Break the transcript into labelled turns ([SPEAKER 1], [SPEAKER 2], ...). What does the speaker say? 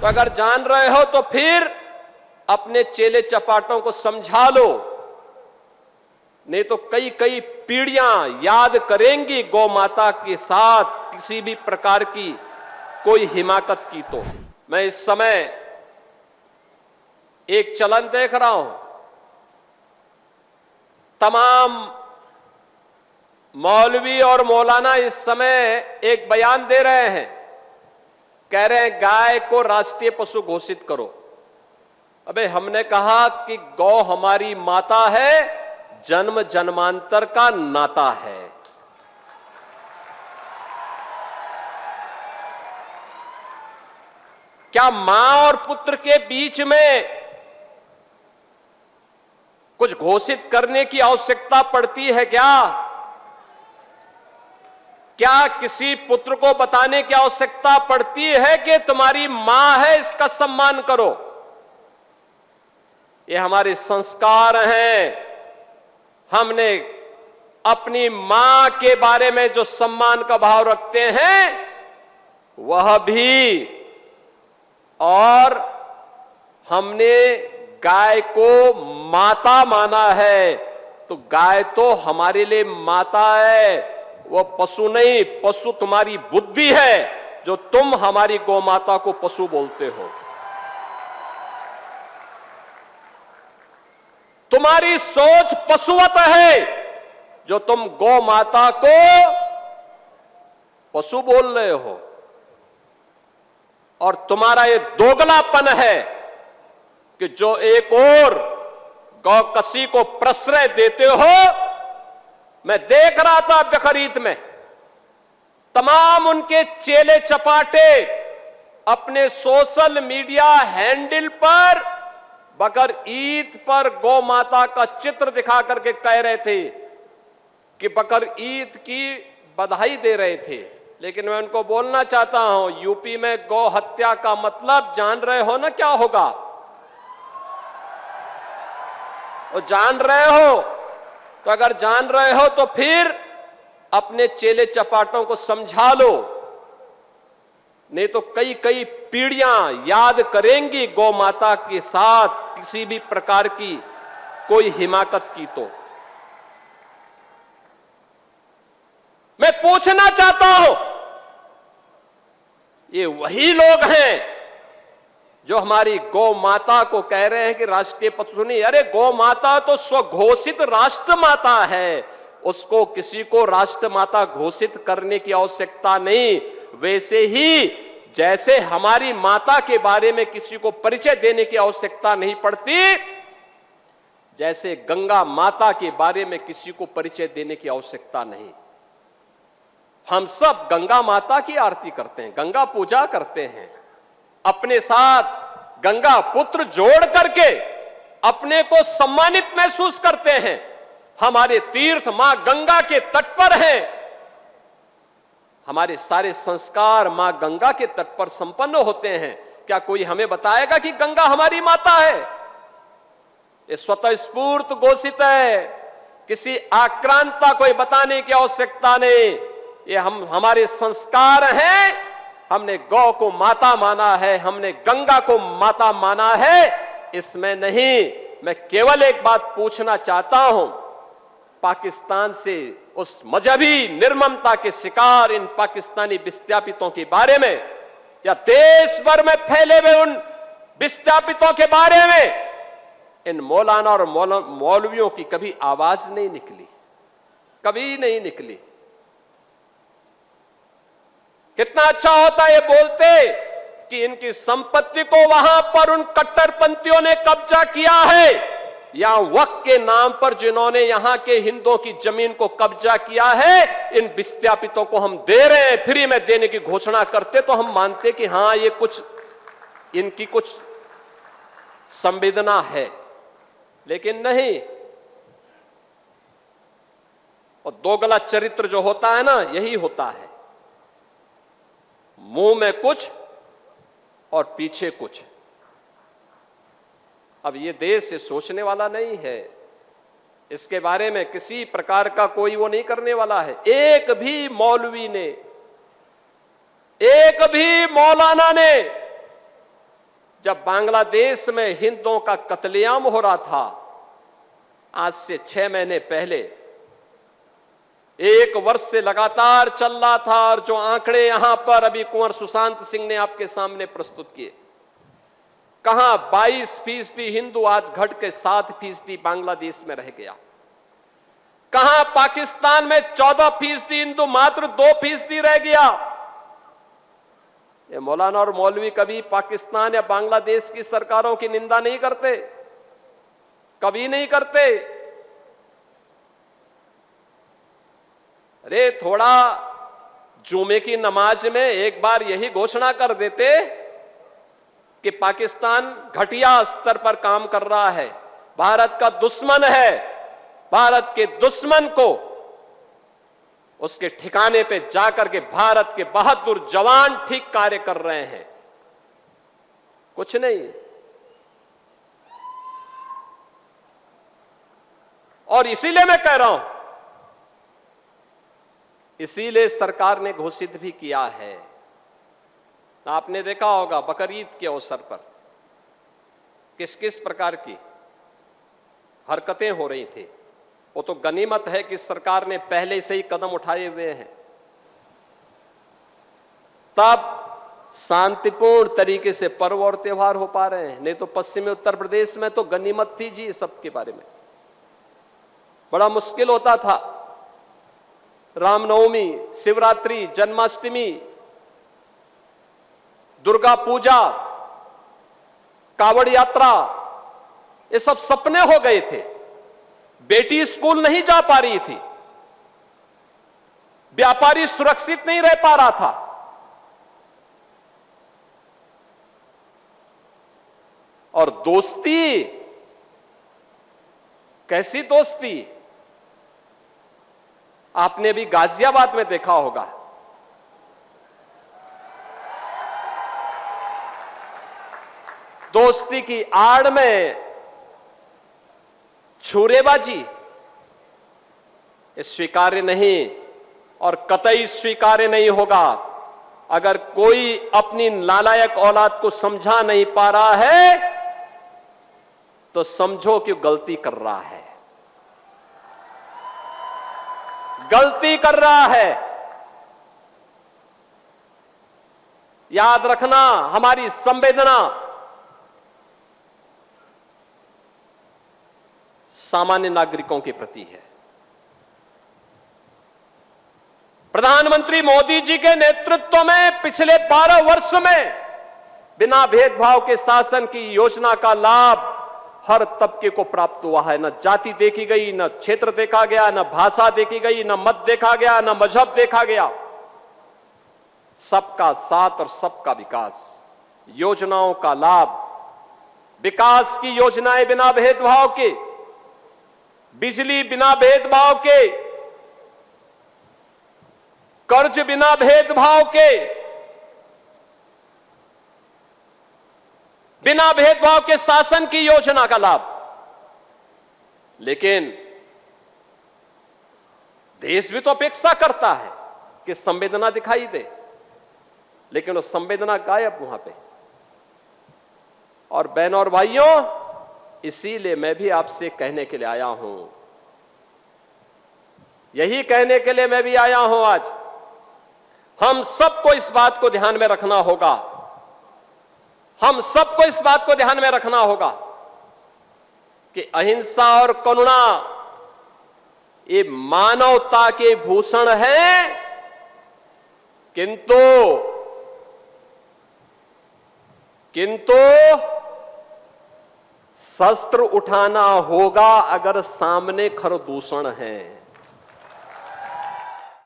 [SPEAKER 1] तो अगर जान रहे हो तो फिर अपने चेले चपाटों को समझा लो, नहीं तो कई कई पीढ़ियां याद करेंगी गौ माता के साथ किसी भी प्रकार की कोई हिमाकत की। तो मैं इस समय एक चलन देख रहा हूं, तमाम मौलवी और मौलाना इस समय एक बयान दे रहे हैं, कह रहे हैं गाय को राष्ट्रीय पशु घोषित करो। अबे हमने कहा कि गौ हमारी माता है, जन्म जन्मांतर का नाता है। क्या मां और पुत्र के बीच में कुछ घोषित करने की आवश्यकता पड़ती है क्या? क्या किसी पुत्र को बताने की आवश्यकता पड़ती है कि तुम्हारी मां है, इसका सम्मान करो? ये हमारे संस्कार हैं। हमने अपनी मां के बारे में जो सम्मान का भाव रखते हैं वह भी, और हमने गाय को माता माना है, तो गाय तो हमारे लिए माता है, वह पशु नहीं। पशु तुम्हारी बुद्धि है जो तुम हमारी गौ माता को पशु बोलते हो। तुम्हारी सोच पशुवत है जो तुम गौ माता को पशु बोल रहे हो, और तुम्हारा ये दोगलापन है कि जो एक और गौकसी को प्रश्रय देते हो। मैं देख रहा था बकरीद में तमाम उनके चेले चपाटे अपने सोशल मीडिया हैंडल पर बकर ईद पर गौ माता का चित्र दिखा करके कह रहे थे कि बकर ईद की बधाई दे रहे थे। लेकिन मैं उनको बोलना चाहता हूं, यूपी में गौ हत्या का मतलब जान रहे हो ना क्या होगा? और जान रहे हो तो अगर जान रहे हो तो फिर अपने चेले चपाटों को समझा लो, नहीं तो कई कई पीढ़ियां याद करेंगी गौ माता के साथ किसी भी प्रकार की कोई हिमाकत की। तो मैं पूछना चाहता हूं, ये वही लोग हैं जो हमारी गौ माता को कह रहे हैं कि राष्ट्रीय पशु नहीं। अरे गौ माता तो स्वघोषित राष्ट्र माता है, उसको किसी को राष्ट्र माता घोषित करने की आवश्यकता नहीं। वैसे ही जैसे हमारी माता के बारे में किसी को परिचय देने की आवश्यकता नहीं पड़ती, जैसे गंगा माता के बारे में किसी को परिचय देने की आवश्यकता नहीं। हम सब गंगा माता की आरती करते हैं, गंगा पूजा करते हैं, अपने साथ गंगा पुत्र जोड़ करके अपने को सम्मानित महसूस करते हैं। हमारे तीर्थ मां गंगा के तट पर हैं, हमारे सारे संस्कार मां गंगा के तट पर संपन्न होते हैं। क्या कोई हमें बताएगा कि गंगा हमारी माता है? ये स्वतः स्फूर्त घोषित है, किसी आक्रांता को बताने की आवश्यकता नहीं। ये हमारे संस्कार हैं। हमने गौ को माता माना है, हमने गंगा को माता माना है, इसमें नहीं। मैं केवल एक बात पूछना चाहता हूं, पाकिस्तान से उस मजहबी निर्ममता के शिकार इन पाकिस्तानी विस्थापितों के बारे में, या देश भर में फैले हुए उन विस्थापितों के बारे में इन मौलाना और मौलवियों की कभी आवाज नहीं निकली, कभी नहीं निकली। कितना अच्छा होता ये बोलते कि इनकी संपत्ति को वहां पर उन कट्टरपंथियों ने कब्जा किया है, या वक्फ के नाम पर जिन्होंने यहां के हिंदुओं की जमीन को कब्जा किया है, इन विस्थापितों को हम दे रहे हैं, फ्री में देने की घोषणा करते तो हम मानते कि हां ये कुछ इनकी कुछ संवेदना है। लेकिन नहीं, और दोगला चरित्र जो होता है ना, यही होता है, मुंह में कुछ और पीछे कुछ। अब ये देश ये सोचने वाला नहीं है, इसके बारे में किसी प्रकार का कोई वो नहीं करने वाला है। एक भी मौलवी ने, एक भी मौलाना ने जब बांग्लादेश में हिंदुओं का कत्लेआम हो रहा था, आज से 6 महीने पहले, 1 वर्ष से लगातार चल रहा था, और जो आंकड़े यहां पर अभी कुंवर सुशांत सिंह ने आपके सामने प्रस्तुत किए, कहां 22% हिंदू आज घट के 7% बांग्लादेश में रह गया। कहां पाकिस्तान में 14% हिंदू मात्र 2% रह गया। ये मौलाना और मौलवी कभी पाकिस्तान या बांग्लादेश की सरकारों की निंदा नहीं करते, कभी नहीं करते। अरे थोड़ा जुमे की नमाज में एक बार यही घोषणा कर देते कि पाकिस्तान घटिया स्तर पर काम कर रहा है, भारत का दुश्मन है, भारत के दुश्मन को उसके ठिकाने पे जाकर के भारत के बहादुर जवान ठीक कार्य कर रहे हैं। कुछ नहीं। और इसीलिए मैं कह रहा हूं, इसीलिए सरकार ने घोषित भी किया है। आपने देखा होगा बकरीद के अवसर पर किस किस प्रकार की हरकतें हो रही थी। वो तो गनीमत है कि सरकार ने पहले से ही कदम उठाए हुए हैं, तब शांतिपूर्ण तरीके से पर्व और त्योहार हो पा रहे हैं। नहीं तो पश्चिमी उत्तर प्रदेश में तो गनीमत थी जी, सबके बारे में बड़ा मुश्किल होता था। रामनवमी, शिवरात्रि, जन्माष्टमी, दुर्गा पूजा, कावड़ यात्रा, ये सब सपने हो गए थे। बेटी स्कूल नहीं जा पा रही थी, व्यापारी सुरक्षित नहीं रह पा रहा था। और दोस्ती, कैसी दोस्ती, आपने भी गाजियाबाद में देखा होगा। दोस्ती की आड़ में छुरेबाजी, ये स्वीकार्य नहीं और कतई स्वीकार्य नहीं होगा। अगर कोई अपनी नालायक औलाद को समझा नहीं पा रहा है तो समझो कि गलती कर रहा है, गलती कर रहा है। याद रखना, हमारी संवेदना सामान्य नागरिकों के प्रति है। प्रधानमंत्री मोदी जी के नेतृत्व में पिछले 12 वर्ष में बिना भेदभाव के शासन की योजना का लाभ हर तबके को प्राप्त हुआ है। न जाति देखी गई, न क्षेत्र देखा गया, न भाषा देखी गई, न मत देखा गया, न मजहब देखा गया। सबका साथ और सबका विकास, योजनाओं का लाभ, विकास की योजनाएं बिना भेदभाव के, बिजली बिना भेदभाव के, कर्ज बिना भेदभाव के, बिना भेदभाव के शासन की योजना का लाभ। लेकिन देश भी तो अपेक्षा करता है कि संवेदना दिखाई दे, लेकिन वो संवेदना गायब वहां पे। और बहनों और भाइयों, इसीलिए मैं भी आपसे कहने के लिए आया हूं, यही कहने के लिए मैं भी आया हूं आज। हम सबको इस बात को ध्यान में रखना होगा, हम सबको इस बात को ध्यान में रखना होगा कि अहिंसा और करुणा ये मानवता के भूषण है, किंतु शस्त्र उठाना होगा अगर सामने खरदूषण है।